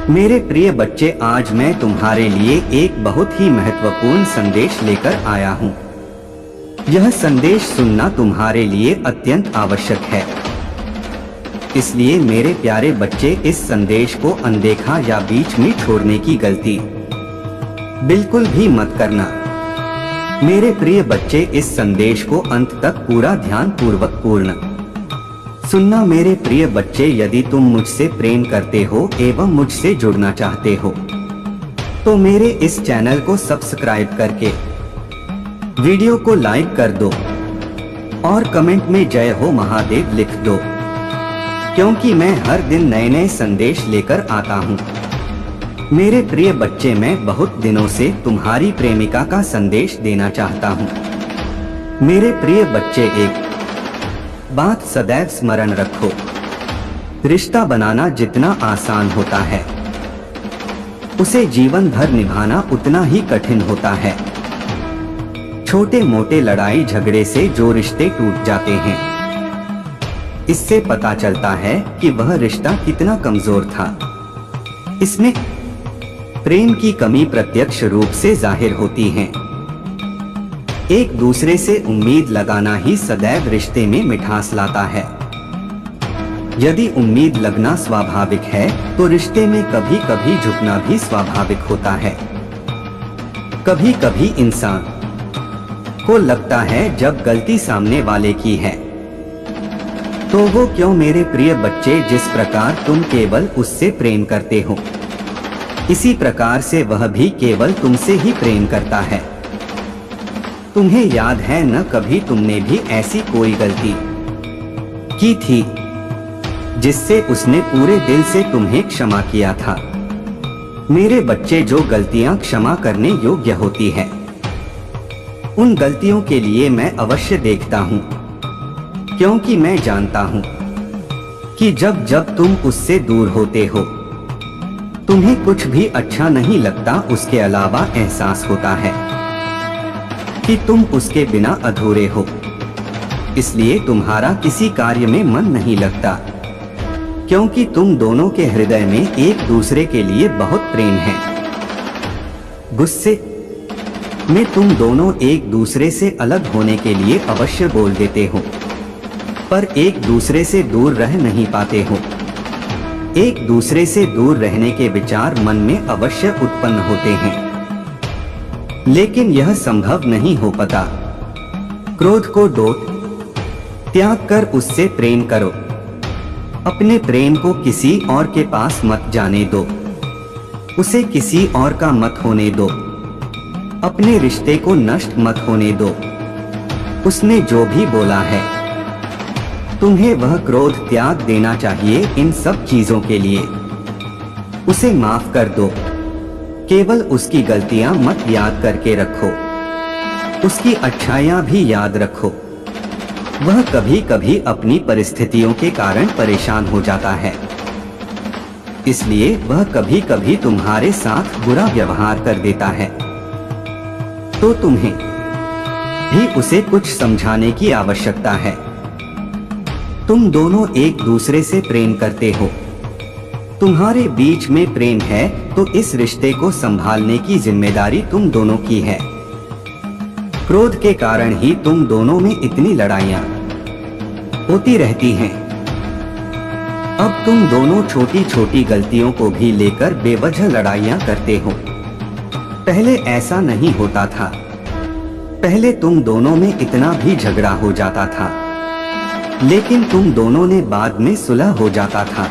मेरे प्रिय बच्चे, आज मैं तुम्हारे लिए एक बहुत ही महत्वपूर्ण संदेश लेकर आया हूँ। यह संदेश सुनना तुम्हारे लिए अत्यंत आवश्यक है। इसलिए मेरे प्यारे बच्चे, इस संदेश को अनदेखा या बीच में छोड़ने की गलती बिल्कुल भी मत करना। मेरे प्रिय बच्चे, इस संदेश को अंत तक पूरा ध्यान पूर्वक पूर्ण सुनना। मेरे प्रिय बच्चे, यदि तुम मुझसे प्रेम करते हो एवं मुझसे जुड़ना चाहते हो तो मेरे इस चैनल को सब्सक्राइब करके वीडियो को लाइक कर दो और कमेंट में जय हो महादेव लिख दो, क्योंकि मैं हर दिन नए नए संदेश लेकर आता हूँ। मेरे प्रिय बच्चे, मैं बहुत दिनों से तुम्हारी प्रेमिका का संदेश देना चाहता हूँ। मेरे प्रिय बच्चे, एक बात सदैव स्मरण रखो, रिश्ता बनाना जितना आसान होता है उसे जीवन भर निभाना उतना ही कठिन होता है। छोटे मोटे लड़ाई झगड़े से जो रिश्ते टूट जाते हैं, इससे पता चलता है कि वह रिश्ता कितना कमजोर था। इसमें प्रेम की कमी प्रत्यक्ष रूप से जाहिर होती है। एक दूसरे से उम्मीद लगाना ही सदैव रिश्ते में मिठास लाता है। यदि उम्मीद लगना स्वाभाविक है तो रिश्ते में कभी कभी झुकना भी स्वाभाविक होता है। कभी कभी इंसान को लगता है जब गलती सामने वाले की है तो वो क्यों। मेरे प्रिय बच्चे, जिस प्रकार तुम केवल उससे प्रेम करते हो, इसी प्रकार से वह भी केवल तुमसे ही प्रेम करता है। तुम्हें याद है न, कभी तुमने भी ऐसी कोई गलती की थी जिससे उसने पूरे दिल से तुम्हें क्षमा किया था। मेरे बच्चे, जो गलतियां क्षमा करने योग्य होती है उन गलतियों के लिए मैं अवश्य देखता हूँ, क्योंकि मैं जानता हूँ कि जब जब तुम उससे दूर होते हो तुम्हें कुछ भी अच्छा नहीं लगता। उसके अलावा एहसास होता है कि तुम उसके बिना अधूरे हो, इसलिए तुम्हारा किसी कार्य में मन नहीं लगता, क्योंकि तुम दोनों के हृदय में एक दूसरे के लिए बहुत प्रेम है। गुस्से में तुम दोनों एक दूसरे से अलग होने के लिए अवश्य बोल देते हो, पर एक दूसरे से दूर रह नहीं पाते हो। एक दूसरे से दूर रहने के विचार मन में अवश्य उत्पन्न होते हैं, लेकिन यह संभव नहीं हो पाता। क्रोध को डोट त्याग कर उससे प्रेम करो। अपने प्रेम को किसी और के पास मत जाने दो, उसे किसी और का मत होने दो। अपने रिश्ते को नष्ट मत होने दो। उसने जो भी बोला है तुम्हें वह क्रोध त्याग देना चाहिए। इन सब चीजों के लिए उसे माफ कर दो। केवल उसकी गलतियां मत याद करके रखो, उसकी अच्छाइयां भी याद रखो। वह कभी कभी अपनी परिस्थितियों के कारण परेशान हो जाता है, इसलिए वह कभी कभी तुम्हारे साथ बुरा व्यवहार कर देता है, तो तुम्हें भी उसे कुछ समझाने की आवश्यकता है। तुम दोनों एक दूसरे से प्रेम करते हो, तुम्हारे बीच में प्रेम है, तो इस रिश्ते को संभालने की जिम्मेदारी तुम दोनों की है। क्रोध के कारण ही तुम दोनों में इतनी लड़ाइयां होती रहती हैं। अब तुम दोनों छोटी छोटी गलतियों को भी लेकर बेवजह लड़ाइयां करते हो। पहले ऐसा नहीं होता था। पहले तुम दोनों में इतना भी झगड़ा हो जाता था, लेकिन तुम दोनों ने बाद में सुलह हो जाता था।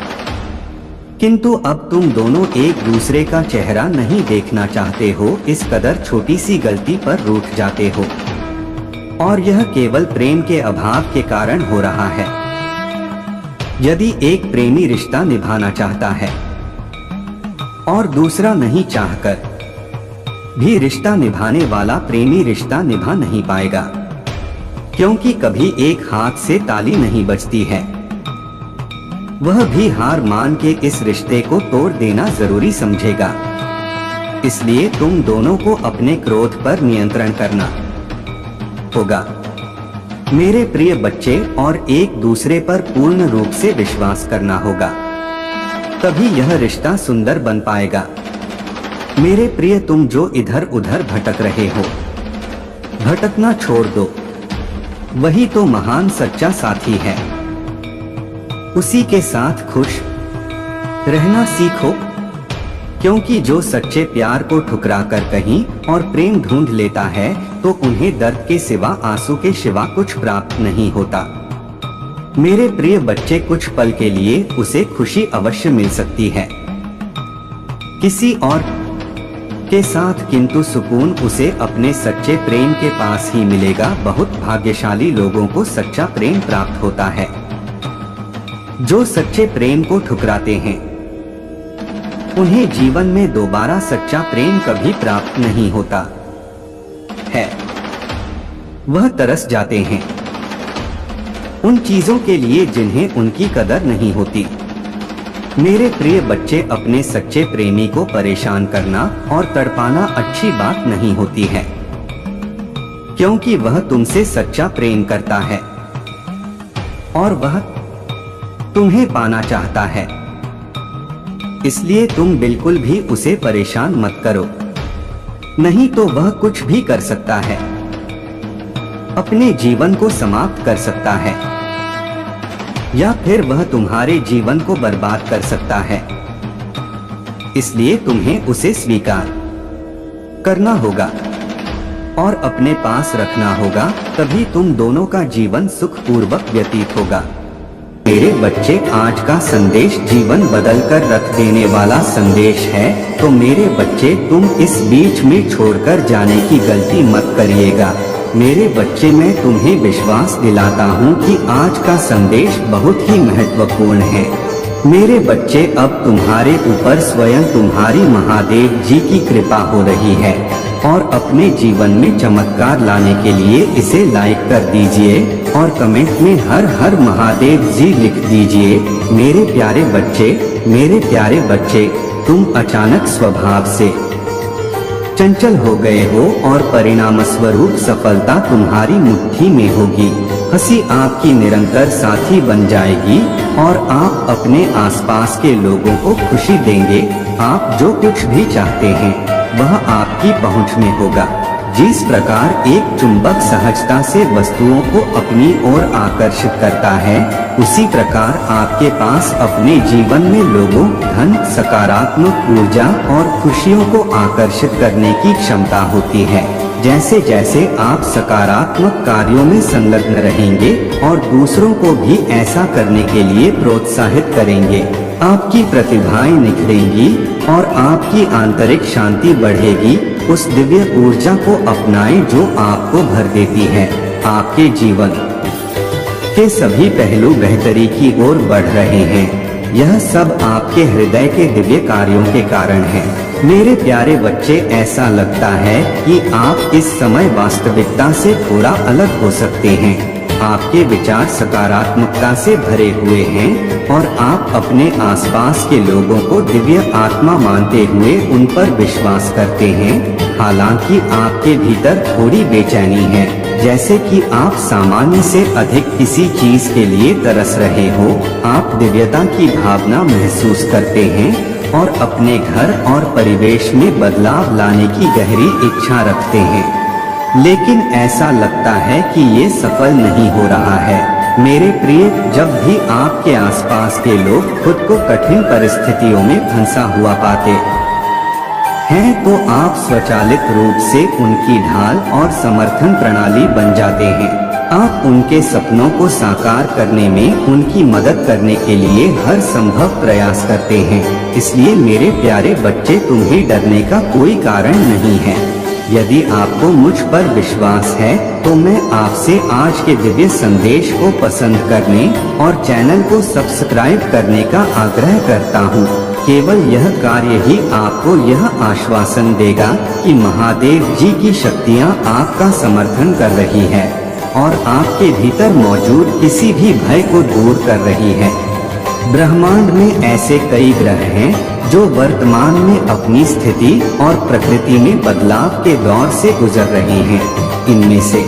किंतु अब तुम दोनों एक दूसरे का चेहरा नहीं देखना चाहते हो, इस कदर छोटी सी गलती पर रूठ जाते हो, और यह केवल प्रेम के अभाव के कारण हो रहा है। यदि एक प्रेमी रिश्ता निभाना चाहता है और दूसरा नहीं चाहकर भी रिश्ता निभाने वाला प्रेमी रिश्ता निभा नहीं पाएगा, क्योंकि कभी एक हाथ से ताली नहीं बजती है। वह भी हार मान के इस रिश्ते को तोड़ देना जरूरी समझेगा। इसलिए तुम दोनों को अपने क्रोध पर नियंत्रण करना होगा मेरे प्रिय बच्चे, और एक दूसरे पर पूर्ण रूप से विश्वास करना होगा। तभी यह रिश्ता सुंदर बन पाएगा। मेरे प्रिय, तुम जो इधर उधर भटक रहे हो, भटकना छोड़ दो। वही तो महान सच्चा साथी है। उसी के साथ खुश रहना सीखो, क्योंकि जो सच्चे प्यार को ठुकरा कर कहीं और प्रेम ढूंढ लेता है तो उन्हें दर्द के सिवा, आंसू के सिवा कुछ प्राप्त नहीं होता। मेरे प्रिय बच्चे, कुछ पल के लिए उसे खुशी अवश्य मिल सकती है किसी और के साथ, किंतु सुकून उसे अपने सच्चे प्रेम के पास ही मिलेगा। बहुत भाग्यशाली लोगों को सच्चा प्रेम प्राप्त होता है। जो सच्चे प्रेम को ठुकराते हैं उन्हें जीवन में दोबारा सच्चा प्रेम कभी प्राप्त नहीं होता है। वह तरस जाते हैं उन चीजों के लिए जिन्हें उनकी कदर नहीं होती। मेरे प्रिय बच्चे, अपने सच्चे प्रेमी को परेशान करना और तड़पाना अच्छी बात नहीं होती है, क्योंकि वह तुमसे सच्चा प्रेम करता है और वह तुम्हें पाना चाहता है। इसलिए तुम बिल्कुल भी उसे परेशान मत करो, नहीं तो वह कुछ भी कर सकता है, अपने जीवन को समाप्त कर सकता है, या फिर वह तुम्हारे जीवन को बर्बाद कर सकता है। इसलिए तुम्हें उसे स्वीकार करना होगा और अपने पास रखना होगा, तभी तुम दोनों का जीवन सुखपूर्वक व्यतीत होगा। मेरे बच्चे, आज का संदेश जीवन बदलकर रख देने वाला संदेश है, तो मेरे बच्चे, तुम इस बीच में छोड़कर जाने की गलती मत करिएगा। मेरे बच्चे, मैं तुम्हें विश्वास दिलाता हूँ कि आज का संदेश बहुत ही महत्वपूर्ण है। मेरे बच्चे, अब तुम्हारे ऊपर स्वयं तुम्हारी महादेव जी की कृपा हो रही है और अपने जीवन में चमत्कार लाने के लिए इसे लाइक कर दीजिए और कमेंट में हर हर महादेव जी लिख दीजिए। मेरे प्यारे बच्चे, मेरे प्यारे बच्चे, तुम अचानक स्वभाव से चंचल हो गए हो और परिणाम स्वरूप सफलता तुम्हारी मुट्ठी में होगी। हंसी आपकी निरंतर साथी बन जाएगी और आप अपने आसपास के लोगों को खुशी देंगे। आप जो कुछ भी चाहते हैं वह आपकी पहुंच में होगा। जिस प्रकार एक चुंबक सहजता से वस्तुओं को अपनी ओर आकर्षित करता है, उसी प्रकार आपके पास अपने जीवन में लोगों, धन, सकारात्मक ऊर्जा और खुशियों को आकर्षित करने की क्षमता होती है। जैसे जैसे आप सकारात्मक कार्यों में संलग्न रहेंगे और दूसरों को भी ऐसा करने के लिए प्रोत्साहित करेंगे, आपकी प्रतिभाएं निखरेंगी और आपकी आंतरिक शांति बढ़ेगी। उस दिव्य ऊर्जा को अपनाएं जो आपको भर देती है। आपके जीवन के सभी पहलू बेहतरी की ओर बढ़ रहे हैं। यह सब आपके हृदय के दिव्य कार्यों के कारण है। मेरे प्यारे बच्चे, ऐसा लगता है कि आप इस समय वास्तविकता से थोड़ा अलग हो सकते हैं। आपके विचार सकारात्मकता से भरे हुए हैं और आप अपने आसपास के लोगों को दिव्य आत्मा मानते हुए उन पर विश्वास करते हैं। हालांकि आपके भीतर थोड़ी बेचैनी है, जैसे कि आप सामान्य से अधिक किसी चीज के लिए तरस रहे हो। आप दिव्यता की भावना महसूस करते हैं और अपने घर और परिवेश में बदलाव लाने की गहरी इच्छा रखते हैं, लेकिन ऐसा लगता है कि ये सफल नहीं हो रहा है। मेरे प्रिय, जब भी आपके आसपास के लोग खुद को कठिन परिस्थितियों में फंसा हुआ पाते हैं, तो आप स्वचालित रूप से उनकी ढाल और समर्थन प्रणाली बन जाते हैं। आप उनके सपनों को साकार करने में उनकी मदद करने के लिए हर संभव प्रयास करते हैं। इसलिए मेरे प्यारे बच्चे, तुम्हें डरने का कोई कारण नहीं है। यदि आपको मुझ पर विश्वास है तो मैं आपसे आज के दिव्य संदेश को पसंद करने और चैनल को सब्सक्राइब करने का आग्रह करता हूँ। केवल यह कार्य ही आपको यह आश्वासन देगा कि महादेव जी की शक्तियाँ आपका समर्थन कर रही है और आपके भीतर मौजूद किसी भी भय को दूर कर रही है। ब्रह्मांड में ऐसे कई ग्रह हैं जो वर्तमान में अपनी स्थिति और प्रकृति में बदलाव के दौर से गुजर रहे हैं। इनमें से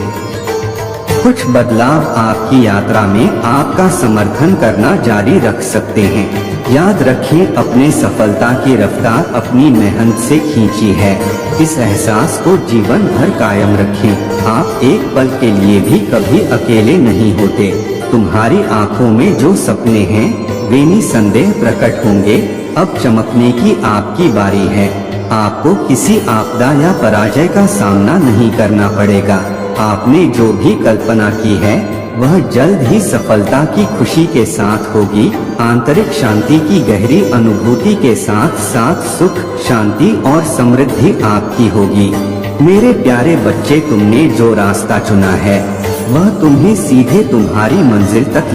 कुछ बदलाव आपकी यात्रा में आपका समर्थन करना जारी रख सकते हैं, याद रखें, अपने सफलता की रफ्तार अपनी मेहनत से खींची है। इस एहसास को जीवन भर कायम रखें। आप एक पल के लिए भी कभी अकेले नहीं होते। तुम्हारी आंखों में जो सपने हैं वे निसंदेह प्रकट होंगे। अब चमकने की आपकी बारी है। आपको किसी आपदा या पराजय का सामना नहीं करना पड़ेगा। आपने जो भी कल्पना की है वह जल्द ही सफलता की खुशी के साथ होगी। आंतरिक शांति की गहरी अनुभूति के साथ साथ सुख, शांति और समृद्धि आपकी होगी। मेरे प्यारे बच्चे, तुमने जो रास्ता चुना है वह तुम्हें सीधे तुम्हारी मंजिल तक